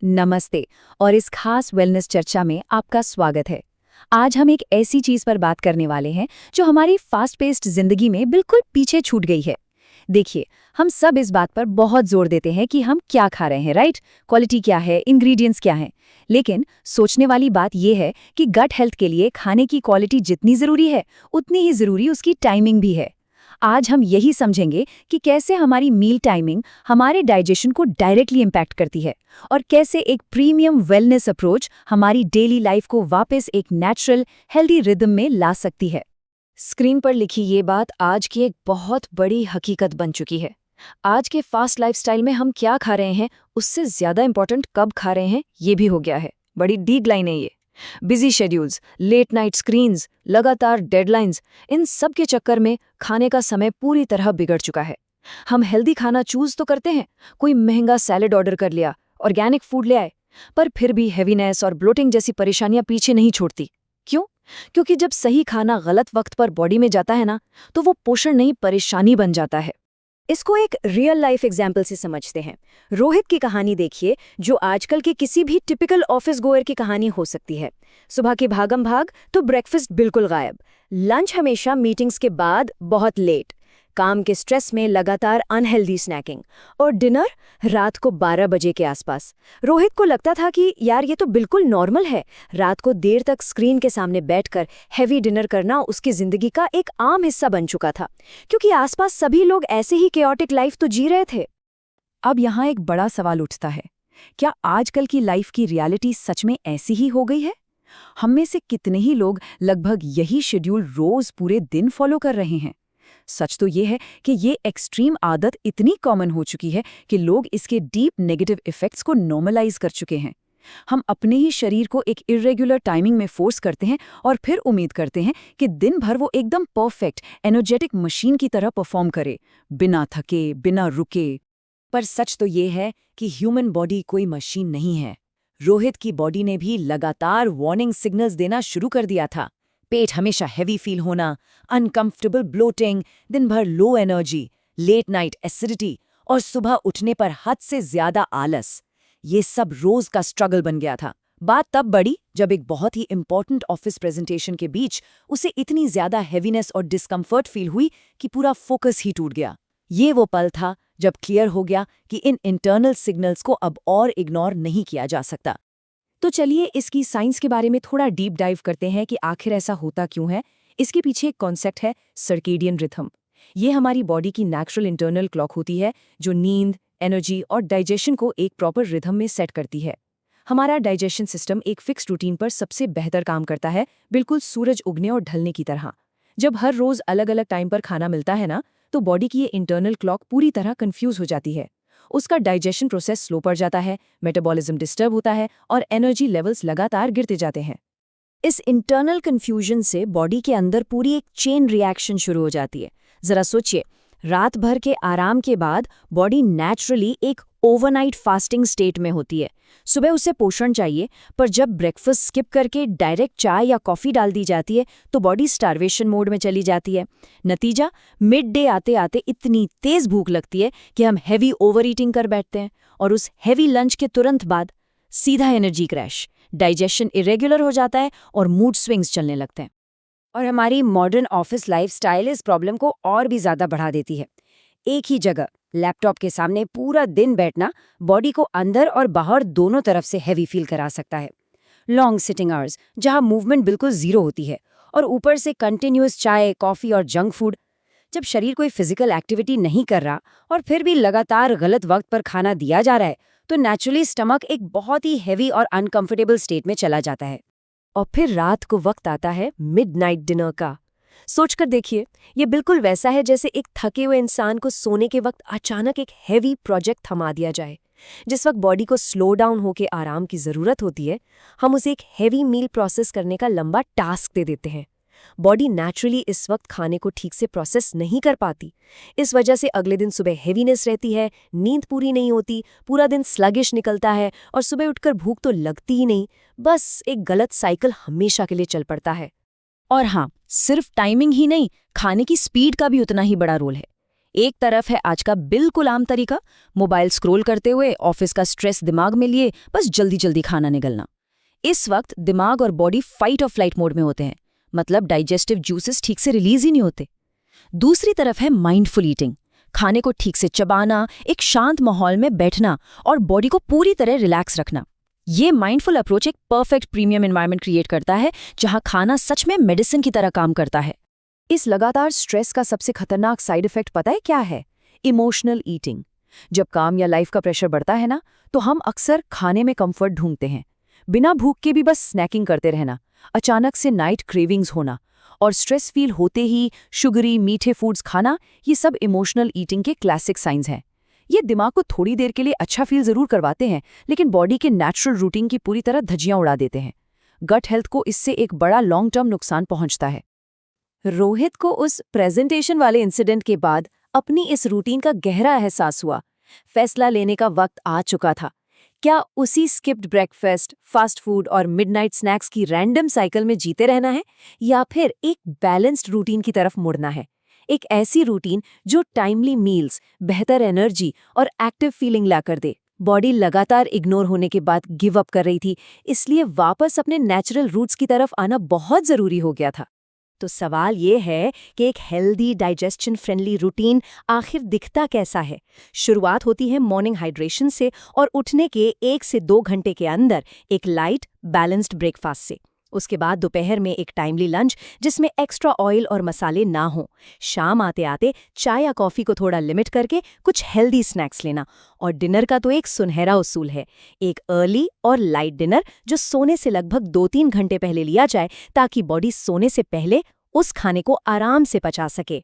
नमस्ते और इस खास वेलनेस चर्चा में आपका स्वागत है। आज हम एक ऐसी चीज पर बात करने वाले हैं जो हमारी फास्ट पेस्ड जिंदगी में बिल्कुल पीछे छूट गई है। देखिए, हम सब इस बात पर बहुत जोर देते हैं कि हम क्या खा रहे हैं, राइट? क्वालिटी क्या है, इंग्रेडिएंट्स क्या हैं। लेकिन सोचने वाली बात यह है कि गट हेल्थ के लिए खाने की क्वालिटी जितनी जरूरी है, उतनी ही जरूरी उसकी टाइमिंग भी है। आज हम यही समझेंगे कि कैसे हमारी मील टाइमिंग हमारे डाइजेशन को डायरेक्टली इम्पैक्ट करती है और कैसे एक प्रीमियम वेलनेस अप्रोच हमारी डेली लाइफ को वापस एक नेचुरल हेल्दी रिदम में ला सकती है। स्क्रीन पर लिखी ये बात आज की एक बहुत बड़ी हकीकत बन चुकी है। आज के फास्ट लाइफस्टाइल में हम क्या खा रहे हैं उससे ज्यादा इंपॉर्टेंट कब खा रहे हैं ये भी हो गया है। बड़ी डीप लाइन है ये। Busy schedules, late night screens, लगातार डेडलाइंस, इन सब के चक्कर में खाने का समय पूरी तरह बिगड़ चुका है। हम हेल्दी खाना चूज तो करते हैं, कोई महंगा सैलेड ऑर्डर कर लिया, ऑर्गेनिक फूड ले आए, पर फिर भी हेवीनेस और ब्लोटिंग जैसी परेशानियां पीछे नहीं छोड़ती। क्यों? क्योंकि जब सही खाना गलत वक्त पर बॉडी में जाता है ना, तो वो पोषण नहीं परेशानी बन जाता है। इसको एक रियल लाइफ एग्जाम्पल से समझते हैं। रोहित की कहानी देखिए, जो आजकल के किसी भी टिपिकल ऑफिस गोअर की कहानी हो सकती है। सुबह की भागम भाग तो ब्रेकफास्ट बिल्कुल गायब, लंच हमेशा मीटिंग्स के बाद बहुत लेट, काम के स्ट्रेस में लगातार अनहेल्दी स्नैकिंग, और डिनर रात को 12 बजे के आसपास। रोहित को लगता था कि यार ये तो बिल्कुल नॉर्मल है, रात को देर तक स्क्रीन के सामने बैठकर हैवी डिनर करना उसकी जिंदगी का एक आम हिस्सा बन चुका था, क्योंकि आसपास सभी लोग ऐसे ही केओटिक लाइफ तो जी रहे थे। अब यहाँ एक बड़ा सवाल उठता है, क्या आजकल की लाइफ की रियलिटी सच में ऐसी ही हो गई है? हम में से कितने ही लोग लगभग यही शेड्यूल रोज पूरे दिन फॉलो कर रहे हैं? सच तो ये है कि ये एक्सट्रीम आदत इतनी कॉमन हो चुकी है कि लोग इसके डीप नेगेटिव इफेक्ट्स को नॉर्मलाइज कर चुके हैं। हम अपने ही शरीर को एक इरेगुलर टाइमिंग में फोर्स करते हैं और फिर उम्मीद करते हैं कि दिन भर वो एकदम परफेक्ट एनर्जेटिक मशीन की तरह परफॉर्म करे, बिना थके, बिना रुके। पर सच तो ये है कि ह्यूमन बॉडी कोई मशीन नहीं है। रोहित की बॉडी ने भी लगातार वार्निंग सिग्नल्स देना शुरू कर दिया था। पेट हमेशा हैवी फील होना, अनकंफर्टेबल ब्लोटिंग, दिन भर low energy, late night acidity और सुबह उठने पर हद से ज्यादा आलस। ये सब रोज का स्ट्रगल बन गया था। बात तब बढ़ी जब एक बहुत ही इंपॉर्टेंट ऑफिस प्रेजेंटेशन के बीच उसे इतनी ज्यादा हैवीनेस और डिस्कम्फर्ट फील हुई कि पूरा फोकस ही टूट गया। ये वो पल था जब क्लियर हो गया कि इन इंटरनल सिग्नल्स को अब और इग्नोर नहीं किया जा सकता। तो चलिए इसकी साइंस के बारे में थोड़ा डीप डाइव करते हैं कि आखिर ऐसा होता क्यों है। इसके पीछे एक कॉन्सेप्ट है सर्केडियन रिथम। ये हमारी बॉडी की नेचुरल इंटरनल क्लॉक होती है जो नींद, एनर्जी और डाइजेशन को एक प्रॉपर रिथम में सेट करती है। हमारा डाइजेशन सिस्टम एक फिक्स रूटीन पर सबसे बेहतर काम करता है, बिल्कुल सूरज उगने और ढलने की तरह। जब हर रोज अलग अलग टाइम पर खाना मिलता है ना, तो बॉडी की ये इंटरनल क्लॉक पूरी तरह कंफ्यूज हो जाती है। उसका डाइजेशन प्रोसेस स्लो पड़ जाता है, मेटाबॉलिज्म डिस्टर्ब होता है और एनर्जी लेवल्स लगातार गिरते जाते हैं। इस इंटरनल कंफ्यूजन से बॉडी के अंदर पूरी एक चेन रिएक्शन शुरू हो जाती है। जरा सोचिए, रात भर के आराम के बाद बॉडी नेचुरली एक ओवरनाइट फास्टिंग स्टेट में होती है। सुबह उसे पोषण चाहिए, पर जब ब्रेकफास्ट स्किप करके डायरेक्ट चाय या कॉफ़ी डाल दी जाती है तो बॉडी स्टार्वेशन मोड में चली जाती है। नतीजा, मिड डे आते आते इतनी तेज़ भूख लगती है कि हम हैवी ओवर ईटिंग कर बैठते हैं, और उस हैवी लंच के तुरंत बाद सीधा एनर्जी क्रैश, डाइजेशन इरेगुलर हो जाता है और मूड स्विंग्स चलने लगते हैं। और हमारी मॉडर्न ऑफिस लाइफस्टाइल इस प्रॉब्लम को और भी ज़्यादा बढ़ा देती है। एक ही जगह लैपटॉप के सामने पूरा दिन बैठना बॉडी को अंदर और बाहर दोनों तरफ से हैवी फील करा सकता है। लॉन्ग सिटिंग आवर्स जहां मूवमेंट बिल्कुल जीरो होती है, और ऊपर से कंटिन्यूअस चाय, कॉफ़ी और जंक फूड। जब शरीर कोई फिजिकल एक्टिविटी नहीं कर रहा और फिर भी लगातार गलत वक्त पर खाना दिया जा रहा है, तो नेचुरली स्टमक एक बहुत ही हैवी और अनकंफर्टेबल स्टेट में चला जाता है। और फिर रात को वक्त आता है मिडनाइट डिनर का। सोचकर देखिए, ये बिल्कुल वैसा है जैसे एक थके हुए इंसान को सोने के वक्त अचानक एक हैवी प्रोजेक्ट थमा दिया जाए। जिस वक्त बॉडी को स्लो डाउन होकर आराम की ज़रूरत होती है, हम उसे एक हैवी मील प्रोसेस करने का लंबा टास्क दे देते हैं। बॉडी नेचुरली इस वक्त खाने को ठीक से प्रोसेस नहीं कर पाती। इस वजह से अगले दिन सुबह हेवीनेस रहती है, नींद पूरी नहीं होती, पूरा दिन स्लगिश निकलता है और सुबह उठकर भूख तो लगती ही नहीं। बस एक गलत साइकिल हमेशा के लिए चल पड़ता है। और हाँ, सिर्फ टाइमिंग ही नहीं, खाने की स्पीड का भी उतना ही बड़ा रोल है। एक तरफ है आज का बिल्कुल आम तरीका, मोबाइल स्क्रॉल करते हुए ऑफिस का स्ट्रेस दिमाग में लिए बस जल्दी जल्दी खाना निगलना। इस वक्त दिमाग और बॉडी फाइट और फ्लाइट मोड में होते हैं, मतलब डाइजेस्टिव जूसेस ठीक से रिलीज ही नहीं होते। दूसरी तरफ है माइंडफुल ईटिंग, खाने को ठीक से चबाना, एक शांत माहौल में बैठना और बॉडी को पूरी तरह रिलैक्स रखना। ये माइंडफुल अप्रोच एक परफेक्ट प्रीमियम एनवायरनमेंट क्रिएट करता है, जहां खाना सच में मेडिसिन की तरह काम करता है। इस लगातार स्ट्रेस का सबसे खतरनाक साइड इफेक्ट पता है क्या है? Emotional eating. जब काम या लाइफ का प्रेशर बढ़ता है ना, तो हम अक्सर खाने में कंफर्ट ढूंढते हैं, बिना भूख के भी बस स्नैकिंग करते रहना, अचानक से नाइट क्रेविंग्स होना और स्ट्रेस फील होते ही शुगरी मीठे फूड्स खाना, ये सब इमोशनल ईटिंग के क्लासिक साइंस हैं। ये दिमाग को थोड़ी देर के लिए अच्छा फील जरूर करवाते हैं, लेकिन बॉडी के नेचुरल रूटीन की पूरी तरह धज्जियां उड़ा देते हैं। गट हेल्थ को इससे एक बड़ा लॉन्ग टर्म नुकसान पहुंचता है। रोहित को उस प्रेजेंटेशन वाले इंसिडेंट के बाद अपनी इस रूटीन का गहरा एहसास हुआ। फैसला लेने का वक्त आ चुका था। क्या उसी स्किप्ड ब्रेकफास्ट, फास्ट फूड और मिडनाइट स्नैक्स की रैंडम साइकिल में जीते रहना है, या फिर एक बैलेंस्ड रूटीन की तरफ मुड़ना है? एक ऐसी रूटीन जो टाइमली मील्स, बेहतर एनर्जी और एक्टिव फीलिंग लाकर दे। बॉडी लगातार इग्नोर होने के बाद गिव अप कर रही थी, इसलिए वापस अपने नेचुरल रूट्स की तरफ आना बहुत जरूरी हो गया था। तो सवाल ये है कि एक हेल्दी डाइजेशन फ्रेंडली रूटीन आखिर दिखता कैसा है? शुरुआत होती है मॉर्निंग हाइड्रेशन से और उठने के 1 से 2 घंटे के अंदर एक लाइट बैलेंस्ड ब्रेकफास्ट से। उसके बाद दोपहर में एक टाइमली लंच जिसमें एक्स्ट्रा ऑयल और मसाले ना हो। शाम आते आते चाय या कॉफ़ी को थोड़ा लिमिट करके कुछ हेल्दी स्नैक्स लेना। और डिनर का तो एक सुनहरा उसूल है, एक अर्ली और लाइट डिनर जो सोने से लगभग 2-3 घंटे पहले लिया जाए, ताकि बॉडी सोने से पहले उस खाने को आराम से पचा सके।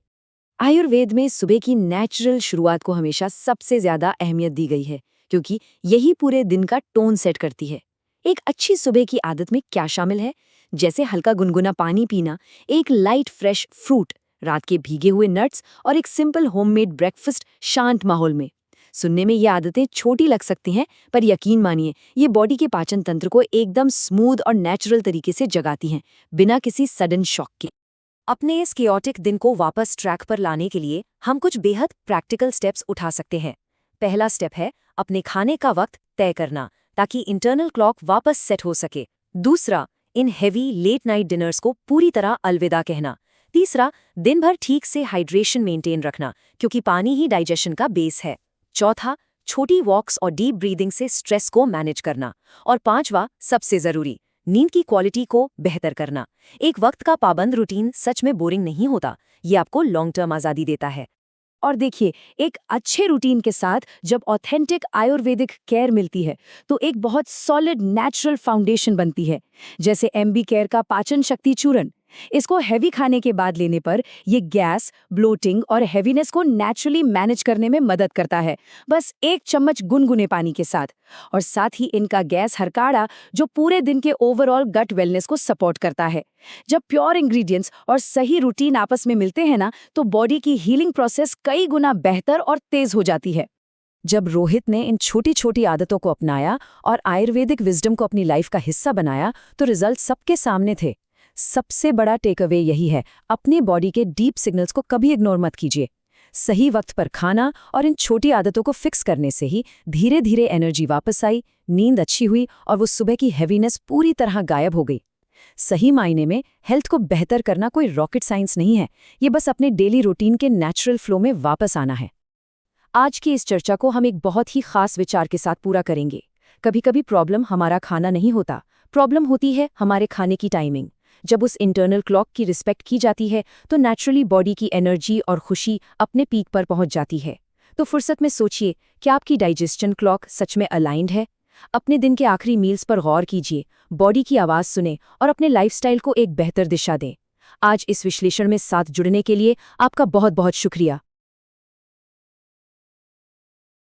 आयुर्वेद में सुबह की नेचुरल शुरुआत को हमेशा सबसे ज्यादा अहमियत दी गई है, क्योंकि यही पूरे दिन का टोन सेट करती है। एक अच्छी सुबह की आदत में क्या शामिल है? जैसे हल्का गुनगुना पानी पीना, एक लाइट फ्रेश फ्रूट, रात के भीगे हुए नट्स और एक सिंपल होममेड ब्रेकफास्ट शांत माहौल में। सुनने में ये आदतें छोटी लग सकती हैं, पर यकीन मानिए ये बॉडी के पाचन तंत्र को एकदम स्मूथ और नेचुरल तरीके से जगाती हैं, बिना किसी सडन शॉक के। अपने इस केओटिक दिन को वापस ट्रैक पर लाने के लिए हम कुछ बेहद प्रैक्टिकल स्टेप्स उठा सकते हैं। पहला स्टेप है अपने खाने का वक्त तय करना, ताकि इंटरनल क्लॉक वापस सेट हो सके। दूसरा, in heavy late night dinners को पूरी तरह अलविदा कहना। तीसरा, दिन भर ठीक से हाइड्रेशन मेंटेन रखना, क्योंकि पानी ही डाइजेशन का बेस है। चौथा, छोटी वॉक्स और डीप ब्रीदिंग से स्ट्रेस को मैनेज करना। और पांचवा, सबसे जरूरी, नींद की क्वालिटी को बेहतर करना। एक वक्त का पाबंद रूटीन सच में बोरिंग नहीं होता, ये आपको लॉन्ग टर्म आज़ादी देता है। और देखिए, एक अच्छे रूटीन के साथ जब ऑथेंटिक आयुर्वेदिक केयर मिलती है, तो एक बहुत सॉलिड नेचुरल फाउंडेशन बनती है। जैसे MB केयर का पाचन शक्ति चूर्ण, इसको हैवी खाने के बाद लेने पर ये गैस, ब्लोटिंग और हैवीनेस को नेचुरली मैनेज करने में मदद करता है, बस 1 चम्मच गुनगुने पानी के साथ। और साथ ही इनका गैस हरकाड़ा, जो पूरे दिन के ओवरऑल गट वेलनेस को सपोर्ट करता है। जब प्योर इंग्रेडिएंट्स और सही रूटीन आपस में मिलते हैं ना, तो बॉडी की हीलिंग प्रोसेस कई गुना बेहतर और तेज हो जाती है। जब रोहित ने इन छोटी छोटी आदतों को अपनाया और आयुर्वेदिक विजडम को अपनी लाइफ का हिस्सा बनाया, तो रिजल्ट सबके सामने थे। सबसे बड़ा टेक अवे यही है, अपनी बॉडी के डीप सिग्नल्स को कभी इग्नोर मत कीजिए। सही वक्त पर खाना और इन छोटी आदतों को फिक्स करने से ही धीरे धीरे एनर्जी वापस आई, नींद अच्छी हुई और वो सुबह की हैवीनेस पूरी तरह गायब हो गई। सही मायने में हेल्थ को बेहतर करना कोई रॉकेट साइंस नहीं है, ये बस अपने डेली रूटीन के नेचुरल फ्लो में वापस आना है। आज की इस चर्चा को हम एक बहुत ही खास विचार के साथ पूरा करेंगे। कभी कभी प्रॉब्लम हमारा खाना नहीं होता, प्रॉब्लम होती है हमारे खाने की टाइमिंग। जब उस इंटरनल क्लॉक की रिस्पेक्ट की जाती है, तो नेचुरली बॉडी की एनर्जी और खुशी अपने पीक पर पहुंच जाती है। तो फुर्सत में सोचिए, क्या आपकी डाइजेशन क्लॉक सच में अलाइंड है? अपने दिन के आखिरी मील्स पर गौर कीजिए, बॉडी की आवाज़ सुने और अपने लाइफस्टाइल को एक बेहतर दिशा दें। आज इस विश्लेषण में साथ जुड़ने के लिए आपका बहुत बहुत शुक्रिया।